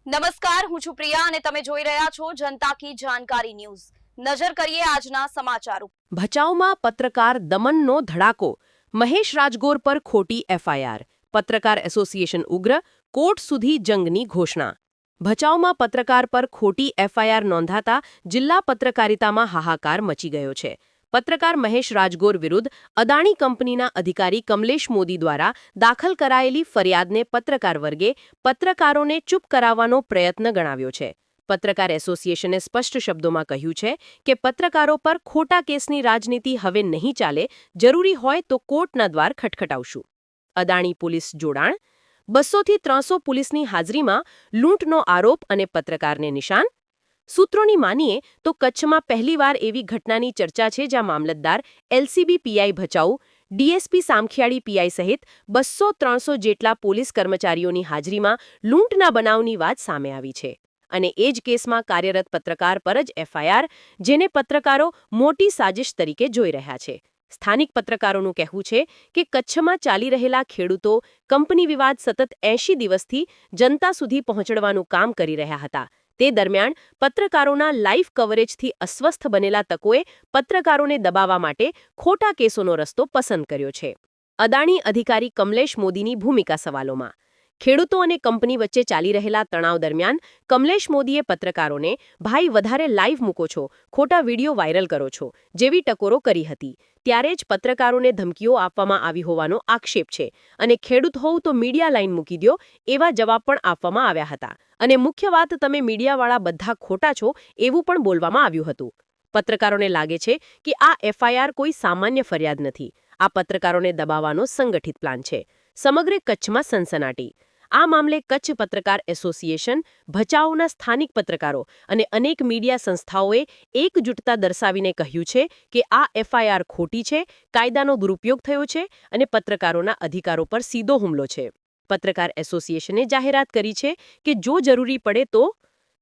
નમસ્કાર, હું છું પ્રિયા અને તમે જોઈ રહ્યા છો જનતા કી જાણકારી ન્યૂઝ। નજર કરીએ આજના સમાચાર ઉપર। ભચાઉમાં પત્રકાર દમનનો ધડાકો, મહેશ રાજગોર પર ખોટી એફઆઈઆર, પત્રકાર એસોસિએશન ઉગ્ર, કોર્ટ સુધી જંગની ઘોષણા। ભચાઉમાં પત્રકાર પર ખોટી એફઆઈઆર નોંધાતા જિલ્લા પત્રકારિતામાં હાહાકાર મચી ગયો છે। પત્રકાર મહેશ રાજગોર વિરુદ્ધ અદાણી કંપનીના અધિકારી કમલેશ મોદી દ્વારા દાખલ કરાયેલી ફરિયાદને પત્રકાર વર્ગે પત્રકારોને ચૂપ કરાવવાનો પ્રયત્ન ગણાવ્યો છે। પત્રકાર એસોસિએશને સ્પષ્ટ શબ્દોમાં કહ્યું છે કે પત્રકારો પર ખોટા કેસની રાજનીતિ હવે નહીં ચાલે, જરૂરી હોય તો કોર્ટના દ્વાર ખટખટાવશું। અદાણી પોલીસ જોડાણ, 200થી 300 પોલીસની હાજરીમાં લૂંટનો આરોપ અને પત્રકારને નિશાન। સૂત્રોની માનીએ તો કચ્છમાં પહેલીવાર એવી ઘટનાની ચર્ચા છે જ્યાં મામલતદાર, LCB PI Bhachau, DSP Samakhiyali PI સહિત 200-300 જેટલા પોલીસ કર્મચારીઓની હાજરીમાં લૂંટના બનાવની વાત સામે આવી છે। અને એ જ કેસમાં કાર્યરત પત્રકાર પર જ એફઆઈઆર, જેને પત્રકારો મોટી સાજિશ તરીકે જોઈ રહ્યા છે। સ્થાનિક પત્રકારોનું કહેવું છે કે કચ્છમાં ચાલી રહેલા ખેડૂતો કંપની વિવાદ સતત 80 દિવસથી જનતા સુધી પહોંચાડવાનું કામ કરી રહ્યા હતા। તે દરમિયાન પત્રકારોના લાઈવ કવરેજથી અસ્વસ્થ બનેલા તકોએ પત્રકારોને દબાવવા માટે ખોટા કેસોનો રસ્તો પસંદ કર્યો છે। અદાણી અધિકારી કમલેશ મોદીની ભૂમિકા સવાલોમાં, ખેડૂતો અને કંપની વચ્ચે ચાલી રહેલા તણાવ દરમિયાન કમલેશ મોદીએ પત્રકારોને ભાઈ વધારે લાઈવ મૂકો છો, ખોટા વિડીયો વાયરલ કરો છો જેવી ટકોરો કરી હતી। ત્યારે જ પત્રકારોને ધમકીઓ આપવામાં આવી હોવાનો આક્ષેપ છે અને ખેડૂત હોવ તો મીડિયા લાઈન મૂકી દો એવા જવાબ પણ આપવામાં આવ્યા હતા। અને મુખ્ય વાત, તમે મીડિયાવાળા બધા ખોટા છો એવું પણ બોલવામાં આવ્યું હતું। પત્રકારોને લાગે છે કે આ એફઆઈઆર કોઈ સામાન્ય ફરિયાદ નથી, આ પત્રકારોને દબાવવાનો સંગઠિત પ્લાન છે। સમગ્ર કચ્છમાં સનસનાટી। આ મામલે કચ્છ પત્રકાર એસોસિએશન, ભચાઉના સ્થાનિક પત્રકારો અને અનેક મીડિયા સંસ્થાઓએ એકજૂટતા દર્શાવીને કહ્યું છે કે આ એફઆઈઆર ખોટી છે, કાયદાનો દુરુપયોગ થયો છે અને પત્રકારોના અધિકારો પર સીધો હુમલો છે। પત્રકાર એસોસિએશને જાહેરાત કરી છે કે જો જરૂરી પડે તો